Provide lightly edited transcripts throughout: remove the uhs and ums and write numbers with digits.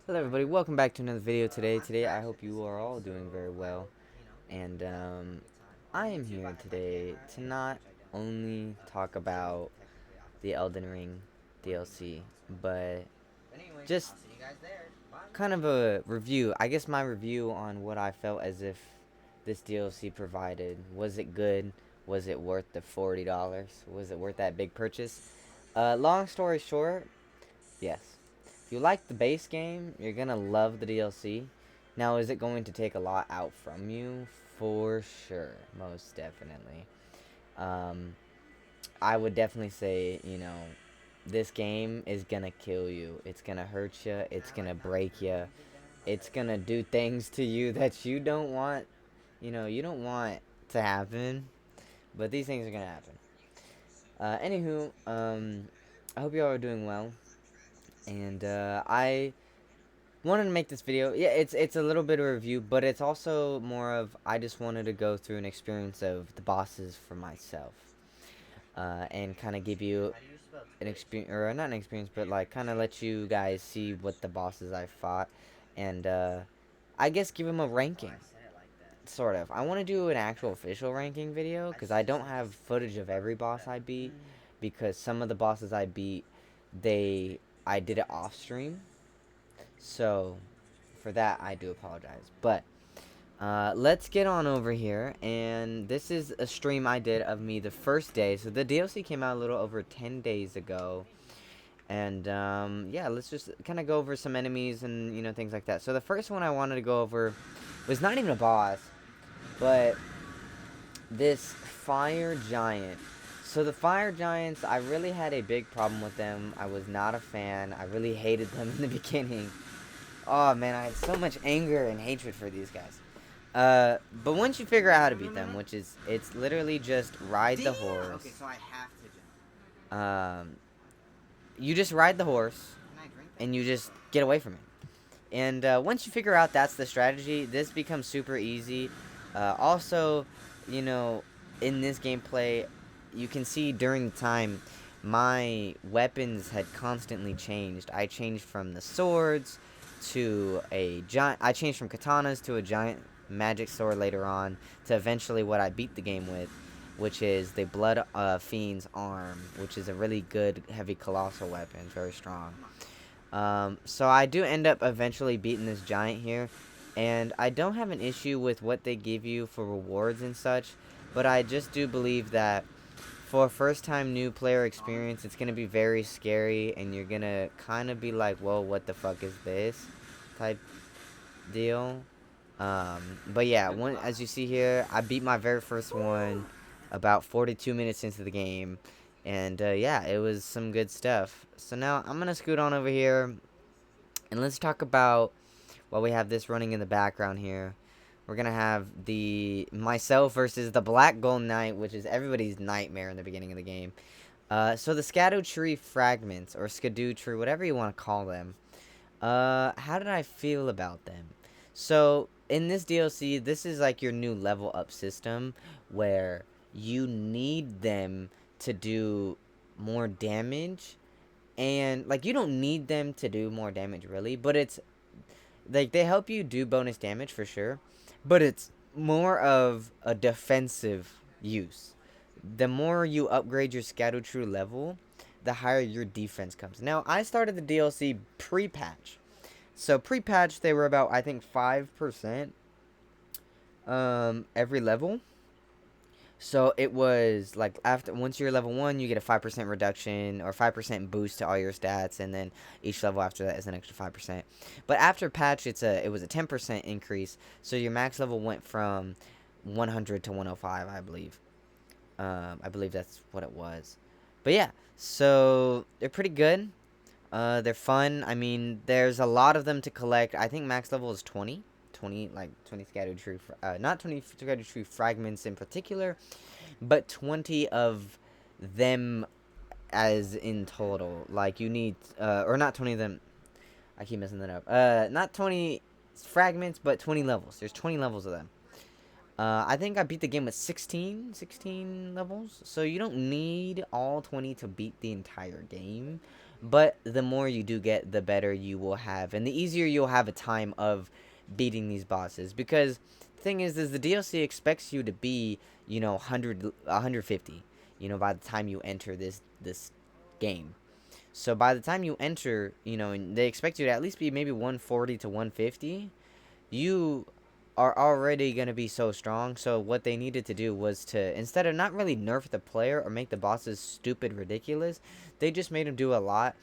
Hello everybody, welcome back to another video today. I hope you are all doing very well. And I am here today to not only talk about the Elden Ring DLC, but just kind of a review. I guess my review on what I felt as if this DLC provided. Was it good? Was it worth the $40? Was it worth that big purchase? Long story short, yes. If you like the base game, you're going to love the DLC. Now, is it going to take a lot out from you? For sure. Most definitely. Um, I would definitely say, this game is going to kill you. It's going to hurt you. It's going to break you. It's going to do things to you that you don't want, you don't want to happen. But these things are going to happen. Anywho, I hope you all are doing well. And I wanted to make this video. Yeah, it's a little bit of a review, but it's also more of I just wanted to go through an experience of the bosses for myself, and kind of give you an experience, or not an experience, but like kind of let you guys see what the bosses I fought, and I guess give them a ranking, sort of. I want to do an actual official ranking video because I don't have footage of every boss I beat, because some of the bosses I beat, I did it off stream, so for that I do apologize. But let's get on over here, and this is a stream I did of me the first day. So the DLC came out a little over 10 days ago, and yeah, let's just kind of go over some enemies and things like that. So the first one I wanted to go over was not even a boss, but this fire giant. So the fire giants, I really had a big problem with them. I was not a fan. I really hated them in the beginning. Oh man, I had so much anger and hatred for these guys. But once you figure out how to beat them, which is, it's literally just ride the horse. Okay, so I have to jump. You just ride the horse, and you just get away from it. And once you figure out that's the strategy, this becomes super easy. Also, in this gameplay, you can see during the time, my weapons had constantly changed. I changed from the swords to a giant. I changed from katanas to a giant magic sword later on, to eventually what I beat the game with, which is the Blood Fiend's arm, which is a really good heavy colossal weapon, very strong. So I do end up eventually beating this giant here, and I don't have an issue with what they give you for rewards and such, but I just do believe that for a first-time new player experience, it's going to be very scary, and you're going to kind of be like, whoa, what the fuck is this type deal. But yeah, as you see here, I beat my very first one about 42 minutes into the game, and yeah, it was some good stuff. So now I'm going to scoot on over here, and let's talk about, while we have this running in the background here, we're going to have myself versus the Black Gold Knight, which is everybody's nightmare in the beginning of the game. So the Tree fragments, or Tree, whatever you want to call them. How did I feel about them? So in this DLC, this is like your new level up system, where you need them to do more damage. And like, you don't need them to do more damage really, but it's like they help you do bonus damage for sure, but it's more of a defensive use. The more you upgrade your True level, the higher your defense comes. Now, I started the DLC pre-patch. So pre-patch, they were about, I think, 5% every level. So it was like, once you're level 1, you get a 5% reduction or 5% boost to all your stats, and then each level after that is an extra 5%. But after patch, it was a 10% increase. So your max level went from 100 to 105, I believe. I believe that's what it was. But yeah, so they're pretty good. They're fun. I mean, there's a lot of them to collect. I think max level is 20. 20 scattered tree, not 20 scattered tree fragments in particular, but 20 of them as in total. Like, you need, or not 20 of them, I keep messing that up. Not 20 fragments, but 20 levels. There's 20 levels of them. I think I beat the game with 16 levels, so you don't need all 20 to beat the entire game, but the more you do get, the better you will have, and the easier you'll have a time of beating these bosses. Because the thing is the DLC expects you to be, 150, by the time you enter this game. So by the time you enter, and they expect you to at least be maybe 140 to 150, you are already going to be so strong. So what they needed to do was to, instead of not really nerf the player or make the bosses stupid ridiculous, they just made them do a lot,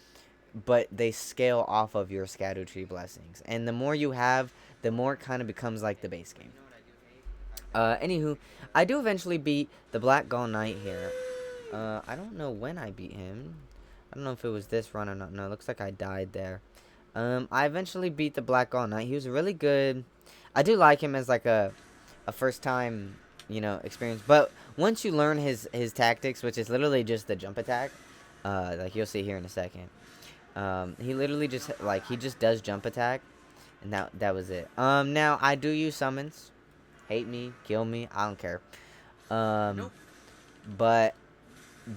but they scale off of your scatter tree blessings. And the more you have, the more it kind of becomes like the base game. Anywho, I do eventually beat the Black Gall Knight here. I don't know when I beat him. I don't know if it was this run or not. No, it looks like I died there. I eventually beat the Black Gall Knight. He was really good. I do like him as like a first time, experience. But once you learn his tactics, which is literally just the jump attack, like you'll see here in a second. He literally just he just does jump attack, and that was it. Now I do use summons. Hate me, kill me, I don't care. Nope. But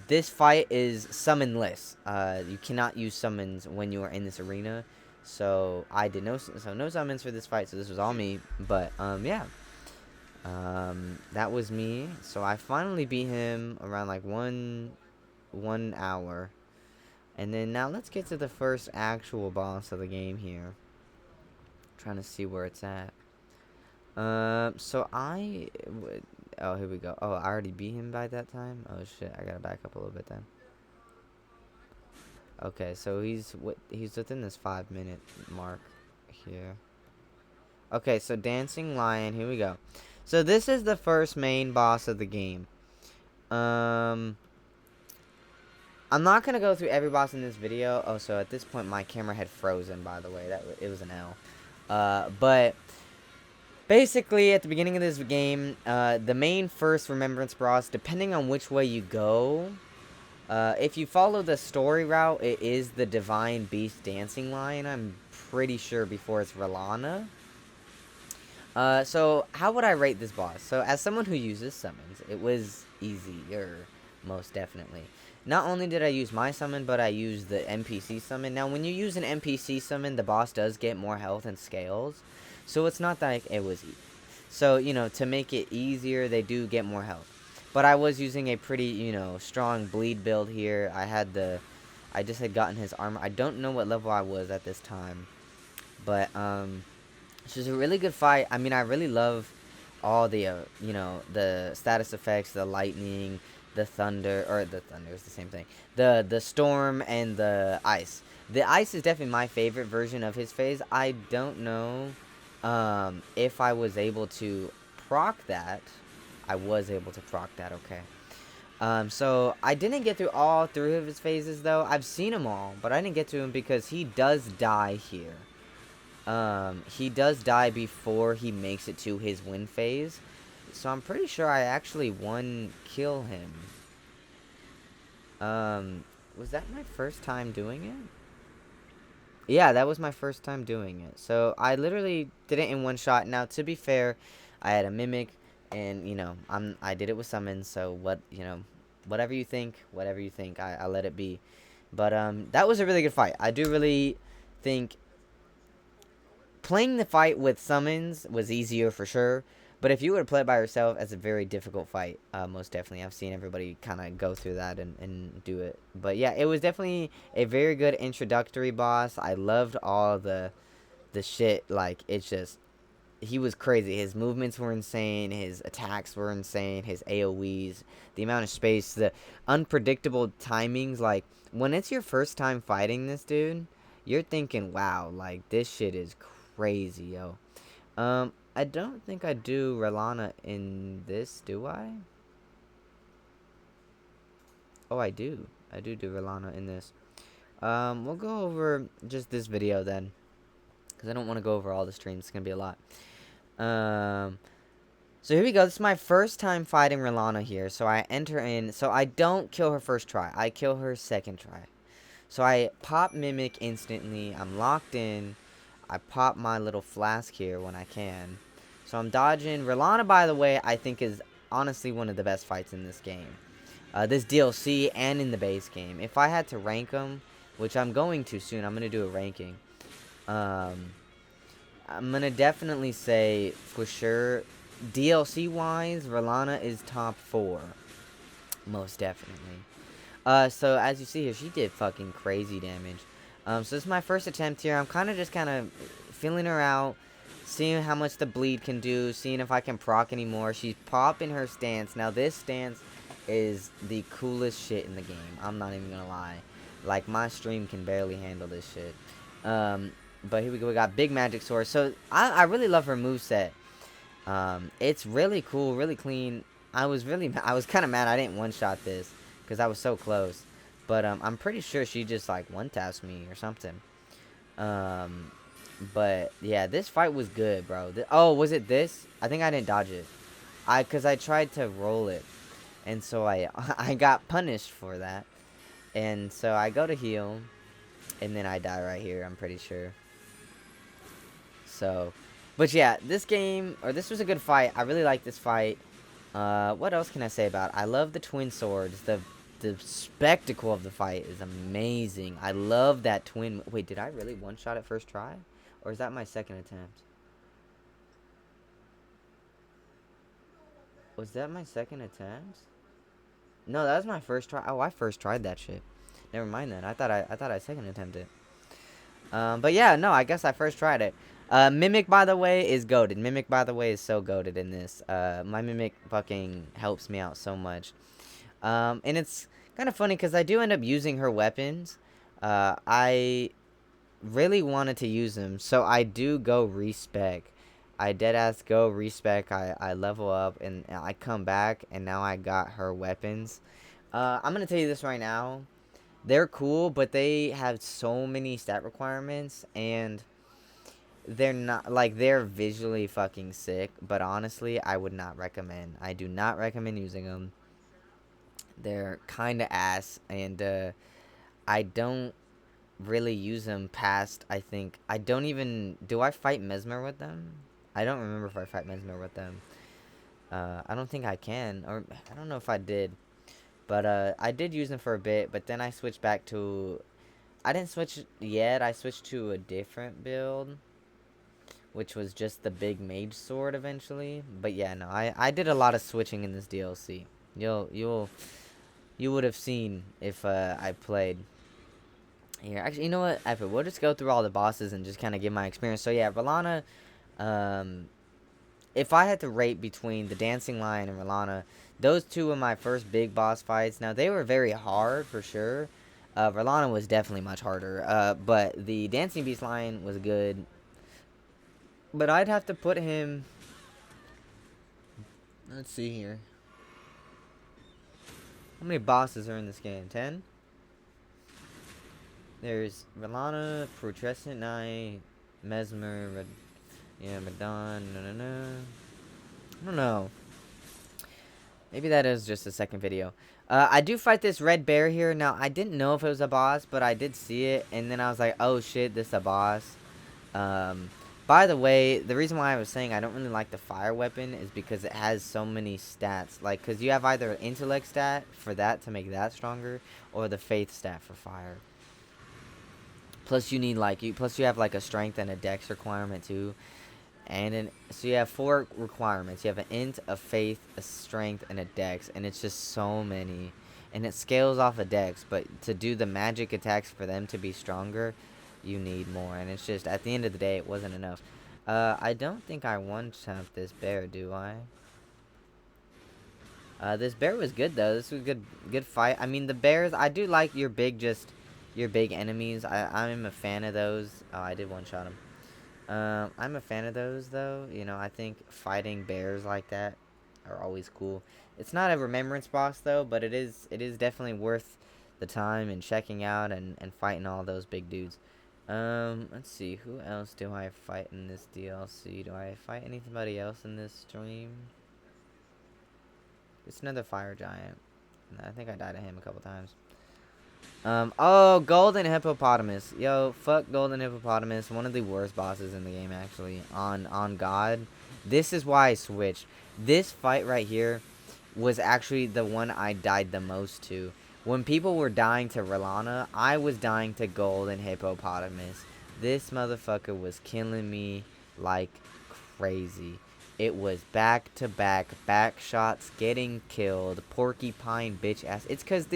this fight is summonless. You cannot use summons when you are in this arena. So I did no summons for this fight. So this was all me. But yeah. That was me. So I finally beat him around like 1 hour. And then now let's get to the first actual boss of the game here. Trying to see where it's at. So oh, here we go. Oh, I already beat him by that time? Oh, shit. I gotta back up a little bit then. Okay, so he's within this 5-minute mark here. Okay, so Dancing Lion. Here we go. So this is the first main boss of the game. I'm not gonna go through every boss in this video. Oh, so at this point my camera had frozen, by the way. It was an L. But basically, at the beginning of this game, the main first remembrance boss, depending on which way you go, if you follow the story route, it is the Divine Beast Dancing Lion. I'm pretty sure before it's Relana. So how would I rate this boss? So as someone who uses summons, it was easier, most definitely. Not only did I use my summon, but I used the NPC summon. Now, when you use an NPC summon, the boss does get more health and scales. So it's not that it was easy. So, to make it easier, they do get more health. But I was using a pretty, strong bleed build here. I just had gotten his armor. I don't know what level I was at this time. But, this was a really good fight. I mean, I really love all the, the status effects, the lightning, the thunder is the same thing. The storm and the ice. The ice is definitely my favorite version of his phase. I don't know if I was able to proc that. I was able to proc that, okay. So I didn't get through all 3 of his phases though. I've seen them all, but I didn't get to him because he does die here. He does die before he makes it to his win phase. So I'm pretty sure I actually kill him. Was that my first time doing it? Yeah, that was my first time doing it. So I literally did it in one shot. Now, to be fair, I had a mimic, and I did it with summons. So whatever you think, I let it be. But that was a really good fight. I do really think playing the fight with summons was easier for sure. But if you were to play it by yourself, it's a very difficult fight, most definitely. I've seen everybody kind of go through that and do it. But yeah, it was definitely a very good introductory boss. I loved all the shit. Like, it's just, he was crazy. His movements were insane. His attacks were insane. His AoEs, the amount of space, the unpredictable timings. Like, when it's your first time fighting this dude, you're thinking, wow, like, this shit is crazy, yo. I don't think I do Relana in this, do I? Oh, I do. I do Relana in this. We'll go over just this video then, because I don't want to go over all the streams. It's going to be a lot. So here we go. This is my first time fighting Relana here. So I enter in. So I don't kill her first try. I kill her second try. So I pop Mimic instantly. I'm locked in. I pop my little flask here when I can. So I'm dodging. Relana, by the way, I think is honestly one of the best fights in this game. This DLC and in the base game. If I had to rank them, which I'm going to soon. I'm gonna do a ranking. Um, I'm gonna definitely say for sure, DLC wise, Rolana is top 4, most definitely. So as you see here, she did fucking crazy damage. So this is my first attempt here. I'm kind of feeling her out, seeing how much the bleed can do, seeing if I can proc anymore. She's popping her stance. Now this stance is the coolest shit in the game. I'm not even gonna lie. Like, my stream can barely handle this shit. But here we go. We got big magic sword. So I really love her moveset. It's really cool, really clean. I was kind of mad I didn't one-shot this because I was so close. But I'm pretty sure she just like one-taps me or something. Um, but yeah, this fight was good, bro. Oh, was it this? I think I didn't dodge it. Cause I tried to roll it, and so I I got punished for that. And so I go to heal, and then I die right here. I'm pretty sure. So, but yeah, this was a good fight. I really like this fight. What else can I say about it? I love the twin swords. The spectacle of the fight is amazing. I love that twin. Wait, did I really one-shot it first try? Or is that my second attempt? Was that my second attempt? No, that was my first try. Oh, I first tried that shit. Never mind then. I thought I second attempted it. But yeah, no, I guess I first tried it. Mimic, by the way, is goated. Mimic, by the way, is so goated in this. My Mimic fucking helps me out so much. And it's kind of funny because I do end up using her weapons. I really wanted to use them, so I do go respec. I deadass go respec. I level up, and I come back, and now I got her weapons. I'm going to tell you this right now. They're cool, but they have so many stat requirements, and they're not, like, they're visually fucking sick, but honestly, I would not recommend. I do not recommend using them. They're kind of ass, and I don't really use them past, I think, I don't even, do I fight Mesmer with them? I don't remember if I fight Mesmer with them. I don't think I can, or I don't know if I did. But I did use them for a bit, but then I switched back to... I didn't switch yet. I switched to a different build, which was just the big mage sword eventually. But yeah, no, I did a lot of switching in this DLC. You would have seen if I played. Here, actually, you know what? We'll just go through all the bosses and just kind of give my experience. So yeah, Rolana, if I had to rate between the Dancing Lion and Rolana, those two were my first big boss fights. Now, they were very hard, for sure. Rolana was definitely much harder. But the Dancing Beast Lion was good. But I'd have to put him... Let's see here. How many bosses are in this game? 10? There's Rolana, Protrescent Knight, Mesmer, Madon, I don't know. Maybe that is just a second video. I do fight this red bear here. Now, I didn't know if it was a boss, but I did see it. And then I was like, oh shit, this is a boss. By the way, the reason why I was saying I don't really like the fire weapon is because it has so many stats. Like, because you have either an intellect stat for that to make that stronger, or the faith stat for fire. Plus, you need, like, plus you have, like, a strength and a dex requirement, too. And so you have 4 requirements. You have an int, a faith, a strength, and a dex. And it's just so many. And it scales off a dex. But to do the magic attacks for them to be stronger, you need more. And it's just, at the end of the day, it wasn't enough. I don't think I one-shot this bear, do I? This bear was good, though. This was a good fight. I mean, the bears, I do like your big enemies. I'm a fan of those. Oh, I did one-shot him. I'm a fan of those, though. You know, I think fighting bears like that are always cool. It's not a remembrance boss, though, but it is definitely worth the time and checking out and fighting all those big dudes. Let's see. Who else do I fight in this DLC? Do I fight anybody else in this stream? It's another fire giant. I think I died to him a couple times. Oh, Golden Hippopotamus. Yo, fuck Golden Hippopotamus. One of the worst bosses in the game, actually. On God. This is why I switched. This fight right here was actually the one I died the most to. When people were dying to Relana, I was dying to golden hippopotamus. This motherfucker was killing me like crazy. It was back to back shots getting killed. Porcupine bitch ass. It's cause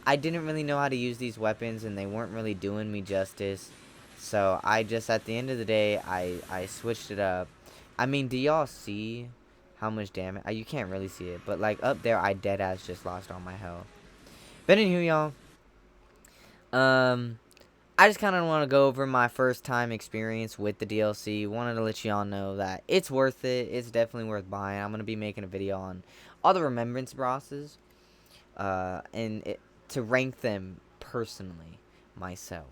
I didn't really know how to use these weapons and they weren't really doing me justice. So I just, at the end of the day, I switched it up. I mean, do y'all see how much damage? You can't really see it, but like up there, I dead ass just lost all my health. But anywho, y'all, I just kind of want to go over my first time experience with the DLC. Wanted to let y'all know that it's worth it. It's definitely worth buying. I'm gonna be making a video on all the remembrance bosses, to rank them personally myself.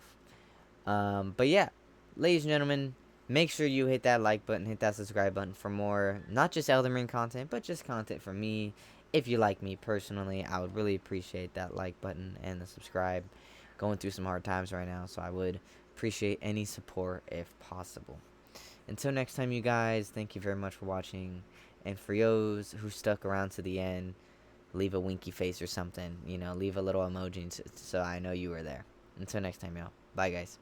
But yeah, ladies and gentlemen, make sure you hit that like button, hit that subscribe button for more, not just Elden Ring content, but just content from me. If you like me personally, I would really appreciate that like button and the subscribe. Going through some hard times right now, so I would appreciate any support if possible. Until next time, you guys, thank you very much for watching. And for those who stuck around to the end, leave a winky face or something. You know, leave a little emoji so I know you were there. Until next time, y'all. Bye, guys.